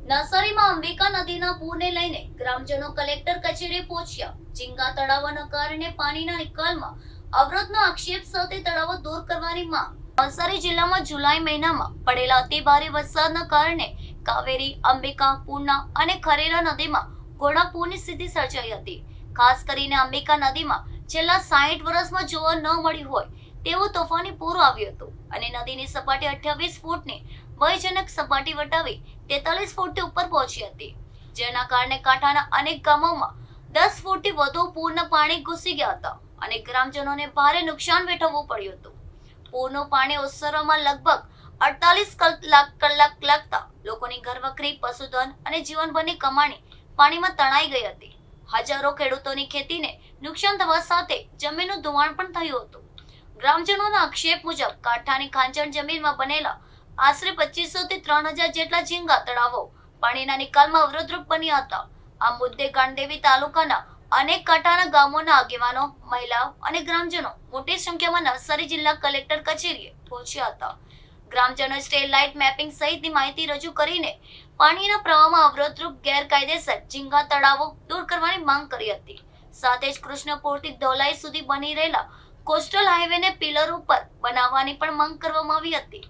નવસારીમાં અંબિકા નદીના પૂરને લઈને ગ્રામજનો કલેક્ટર કચેરીએ પહોંચ્યા। ઝીંગા તળાવના કારણે પાણીના નિકાલમાં અવરોધનો આક્ષેપ સાથે તળાવો દૂર કરવાની માંગ। નવસારી જિલ્લામાં જુલાઈ મહિનામાં પડેલા અતિભારે વરસાદના કારણે કાવેરી, અંબિકા, પૂર્ણા અને ખરેરા નદીમાં ઘોડાપૂરની સ્થિતિ સર્જાઈ હતી। ખાસ કરીને અંબિકા નદીમાં છેલ્લા 60 વર્ષમાં જોવા ન મળ્યું હોય તેવું તોફાની પૂર આવ્યું હતું અને નદીની સપાટી 28 ફૂટની ભયજનક સપાટી વટાવી 43 ફૂટથી ઉપર પહોંચી હતી, જેના કારણે કાંઠાના અનેક ગામોમાં 10 ફૂટથી વધુ પૂરના પાણી ઘૂસી ગયા હતા અને ગ્રામજનોને ભારે નુકસાન વેઠવવું પડ્યું હતું। પૂરનું પાણી ઓસરવામાં લગભગ 48 કલાક લાગતા લોકોની ઘરવખરી, પશુધન અને જીવનભરની કમાણી પાણીમાં તણાઈ ગઈ હતી। હજારો ખેડૂતોની ખેતીને નુકસાન થવા સાથે જમીનનું ધોવાણ પણ થયું હતું। ગ્રામજનોના આક્ષેપ મુજબ કાંઠાની ખાંચણ જમીનમાં બનેલા આશરે 2500 થી 3000 જેટલા ઝીંગા તળાવો પાણીના નિકાલમાં અવરોધરૂપ બન્યા હતા। આ મુદ્દે ગણદેવી તાલુકાના અનેક કાંઠાના ગામોના આગેવાનો, મહિલાઓ અને ગ્રામજનો મોટી સંખ્યામાં નવસારી જિલ્લા કલેક્ટર કચેરીએ પહોંચ્યા હતા। ગ્રામજનોએ સ્ટેટ લાઇટ મેપિંગ સહિતની માહિતી રજૂ કરીને પાણીના પ્રવાહમાં અવરોધરૂપ ગેરકાયદેસર ઝીંગા તળાવો દૂર કરવાની માંગ કરી હતી। સાથે જ કૃષ્ણપુરથી ધોલાઈ સુધી બની રહેલા કોસ્ટલ હાઈવેને પિલર ઉપર બનાવવાની પણ માંગ કરવામાં આવી હતી।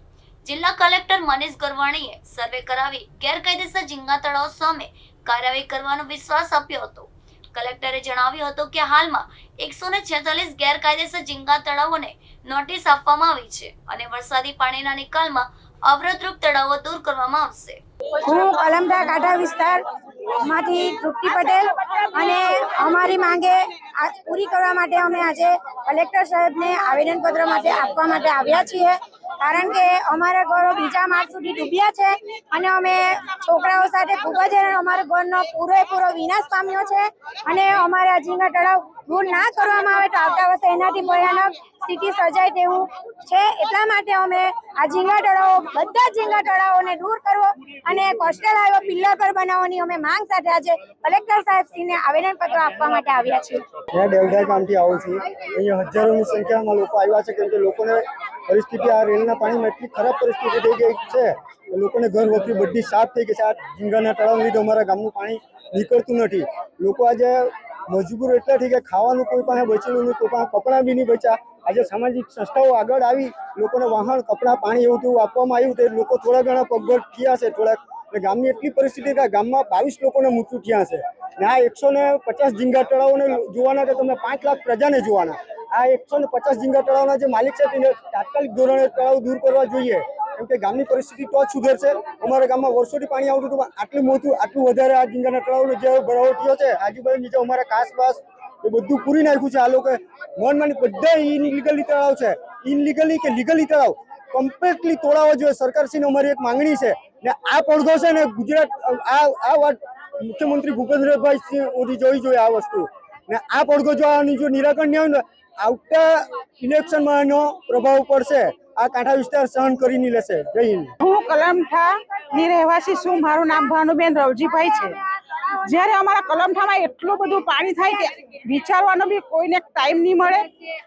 જિલ્લા કલેક્ટર મનીષ ગરવાણીએ સર્વે કરાવી ગેરકાયદેસર ઝીંગા તળાવ સામે કાર્યવાહી કરવાનો વિશ્વાસ આપ્યો હતો। કલેક્ટરે જણાવ્યું હતું કે હાલમાં 146 ગેરકાયદેસર ઝીંગા તળાવોને નોટિસ આપવામાં આવી છે અને વરસાદી પાણીના નિકાલમાં અવરોધરૂપ તળાવો દૂર કરવામાં આવશે। હું કલમઠા કાંઠા વિસ્તારમાંથી તૃપ્તિ પટેલ અને અમારી માંગે પૂરી કરવા માટે અમે આજે કલેક્ટર સાહેબને આવેદનપત્ર માટે આપવા માટે આવ્યા છીએ, કારણ કે અમારા ઘરો બીજા માળ સુધી ડૂબ્યા છે અને અમે છોકરાઓ સાથે ખૂબ જ અમારા ઘરનો પૂરેપૂરો વિનાશ પામ્યો છે અને અમારા ઝીંગા તળાવ દૂર ના કરવામાં આવે તો આવતા વર્ષે એનાથી ભયાનક સ્થિતિ સર્જાય તેવું છે। એટલા માટે અમે આ ઝીંગા તળાવો, બધા ઝીંગા તળાવોને દૂર કરવો અને કોસ્ટલ હાઈવે પિલ્લર પર બનાવવાની અમે માંગ સાથે આજે કલેક્ટર સાહેબશ્રીને આવેદનપત્ર આપવા માટે આવ્યા છીએ। मैं देवघर गामથી આવું છું। અહીંયા હજારોની સંખ્યામાં લોકો આવ્યા છે, કેમ કે લોકોને પરિસ્થિતિ આ રેલના પાણીમાં એટલી ખરાબ પરિસ્થિતિ થઈ ગઈ છે કે લોકોને ઘર વખરી બધી સાફ થઈ ગઈ છે। આ ઝીંગાના તળાવના લીધે અમારા ગામનું પાણી નીકળતું નથી। લોકો આજે મજબૂર એટલા થઈ ગયા, ખાવાનું કોઈ પાસે બચેલું નહીં, કોઈ પાસે કપડાં બી નહીં બચ્યા। આજે સામાજિક સંસ્થાઓ આગળ આવી લોકોને વાહન, કપડાં, પાણી એવું તેવું આપવામાં આવ્યું તે લોકો થોડા ઘણા પગભર થયા છે થોડાક। ગામની એટલી પરિસ્થિતિ કે ગામમાં 22 લોકોને મૃત્યુ થયા છે ને આ 150 ઝીંગા તળાવોને જોવાના કે તમે 5 લાખ પ્રજાને જોવાના। આ 150 ઝીંગા તળાવના જે માલિક છે તેને તાત્કાલિક ધોરણે તળાવ દૂર કરવા જોઈએ, કેમ કે ગામની પરિસ્થિતિ તો જ સુધરશે। અમારા ગામમાં વર્ષોથી પાણી આવતું હતું, આટલું મોટું આટલું વધારે આ ઝીંગાના તળાવનો જે ભરાવો થયો છે, આજુબાજુ જે અમારા કાસબાસ એ બધું પૂરી નાખ્યું છે। આ લોકો મનમાની બધા ઇનલીગલી તળાવ છે, ઇનલીગલી કે લીગલી તળાવ કમ્પ્લીટલી તોડાવવા જોઈએ। સરકારશ્રીની અમારી એક માંગણી છે ને આ પડઘો છે ને ગુજરાત આ વાત મુખ્યમંત્રી ભૂપેન્દ્રભાઈ સુધી જોઈ જોઈએ આ વસ્તુ ને આ પડઘો જો આની જો નિરાકરણ નહીં આવે ને આવતા ઇલેક્શનમાં એનો પ્રભાવ પડશે। આ કાંઠા વિસ્તાર સહન કરી નહીં લેશે। જય હિન્દ। હું કલમઠા ની રહેવાસી છું, મારું નામ ભાનુબેન રવજીભાઈ છે। જ્યારે અમારા કલમઠામાં એટલું બધું પાણી થાય કે વિચારવાનો બી કોઈને ટાઈમ નહીં મળે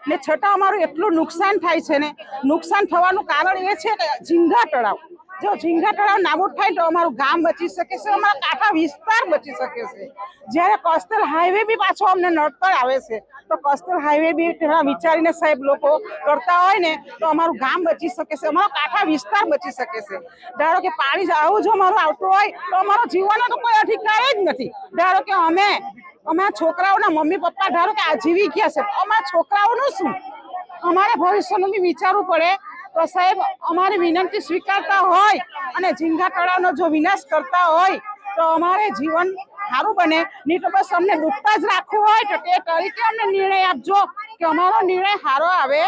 ને છતાં અમારું એટલું નુકસાન થાય છે ને નુકસાન થવાનું કારણ એ છે કે ઝીંગા તળાવ, જો ઝીંગા તળાવ નાબૂદ થાય તો અમારું ગામ બચી શકે છે, અમારા કાંઠા વિસ્તાર બચી શકે છે। જ્યારે કોસ્ટલ હાઈવે બી પાછો અમને નડ પર આવે છે તો કોસ્ટલ હાઈવે બી વિચારીને સાહેબ લોકો કરતા હોય ને તો અમારું ગામ બચી શકે છે, અમારો કાંઠા વિસ્તાર બચી શકે છે। ધારો કે પાણી આવું જો અમારું આવતું હોય તો અમારો જીવવાનો તો કોઈ અધિકાર જ નથી। ધારો કે અમારા છોકરાઓના મમ્મી પપ્પા ધારો કે આજીવી ગયા છે, અમારા છોકરાઓનું શું? અમારે ભવિષ્યનું બી વિચારવું પડે। તો સાહેબ અમારી વિનંતી સ્વીકારતા હોય અને ઝીંગા તળાવનો જો વિનાશ કરતા હોય તો અમારે જીવન સારું બને, નહીં તો બસ અમને ડૂબતા જ રાખવું હોય તો તે તરીકે અમને નિર્ણય આપજો કે અમારો નિર્ણય સારો આવે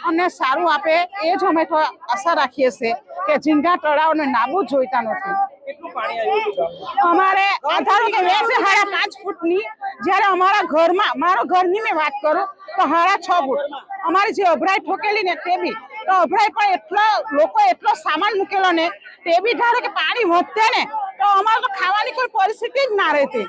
અને સારું આપે। એ જ અમે તો આશા રાખીએ છીએ કે ઝીંગા તળાવને નાબૂદ જોઈતા નથી। અમારે ધારો કે 5.5 ફૂટની, જ્યારે અમારા ઘરમાં, મારા ઘરની મેં વાત કરું તો 6.5 ફૂટ અમારી જે અભરાઈ ઠોકેલી ને તે બી તો અભરાઈ પણ એટલો સામાન મૂકેલો ને તે બી ધારો કે પાણી વધતે ને તો અમારે તો ખાવાની કોઈ પરિસ્થિતિ જ ના રહેતી।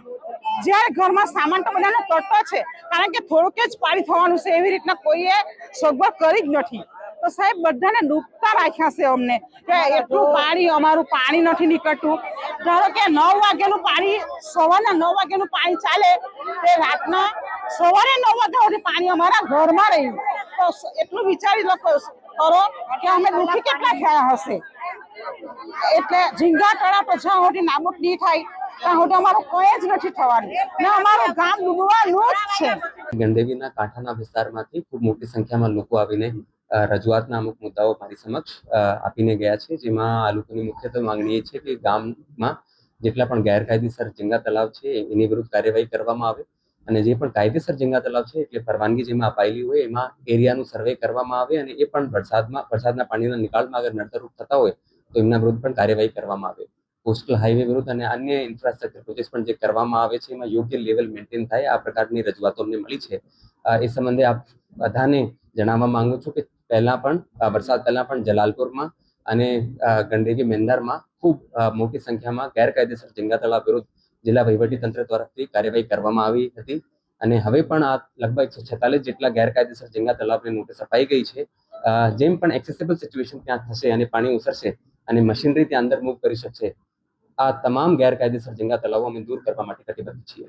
જ્યારે ઘરમાં સામાન તો બધાનો તટો છે, કારણ કે થોડુંક જ પાણી થવાનું છે, એવી રીતના કોઈએ સગવડ કરી જ નથી। તો સાહેબ બધાને ડૂબતા રાખ્યા છે અમને કે એટલું પાણી અમારું પાણી નથી નીકળતું. ધારો કે 9 વાગ્યાનું પાણી, સવારના 9 વાગ્યાનું પાણી ચાલે તે રાતના સવારે 9 વાગ્યા સુધી પાણી અમારા ઘરમાં રહ્યું. તો એટલું વિચારી લો કરો કે અમે દુઃખી કેટલા થયા હશે. એટલે ઝીંગા તળાવ તો જ્યાં સુધી નાબૂદ નહીં થાય ત્યાં સુધી અમારું કંઈ જ નથી થવાનું ને અમારું ગામ ડૂબવાનું જ છે. ગંડેવીના કાંઠાના વિસ્તારમાંથી ખૂબ મોટી સંખ્યામાં લોકો આવીને રજૂઆતના અમુક મુદ્દાઓ મારી સમક્ષ આપીને ગયા છે, જેમાં આ લોકોની મુખ્યત્વે માંગણી એ છે કે ગામમાં જેટલા પણ ગેરકાયદેસર ઝીંગા તળાવ છે એની વિરુદ્ધ કાર્યવાહી કરવામાં આવે અને જે પણ કાયદેસર ઝીંગા તળાવ છે એટલે પરવાનગી જેમાં અપાયેલી હોય એમાં એરિયાનું સર્વે કરવામાં આવે અને એ પણ વરસાદના પાણીના નિકાલમાં અગર નડતરરૂપ થતા હોય તો એમના વિરુદ્ધ પણ કાર્યવાહી કરવામાં આવે. કોસ્ટલ હાઈવે વિરુદ્ધ અને અન્ય ઇન્ફ્રાસ્ટ્રક્ચર પ્રોજેક્ટ પણ જે કરવામાં આવે છે એમાં યોગ્ય લેવલ મેન્ટેન થાય, આ પ્રકારની રજૂઆતો અમને મળી છે. એ સંબંધે આપ બધાને જણાવવા માંગુ છું કે વરસાદ પહેલા પણ જલાલપુરમાં અને ગંડેવી મેંદરમાં ખૂબ મોટી સંખ્યામાં ગેરકાયદેસર ઝીંગા તળાવ વિરુદ્ધ જિલ્લા વહીવટીતંત્ર દ્વારાથી કાર્યવાહી કરવામાં આવી હતી અને હવે પણ આ લગભગ 146 જેટલા ગેરકાયદેસર ઝીંગા તળાવની નોટિસ અપાઈ ગઈ છે. જેમ પણ એક્સેસિબલ સિચ્યુએશન ત્યાં થશે અને પાણી ઉતરશે અને મશીનરી ત્યાં અંદર મૂવ કરી શકશે, આ તમામ ગેરકાયદેસર ઝીંગા તળાવો અમે દૂર કરવા માટે કટિબદ્ધ છીએ.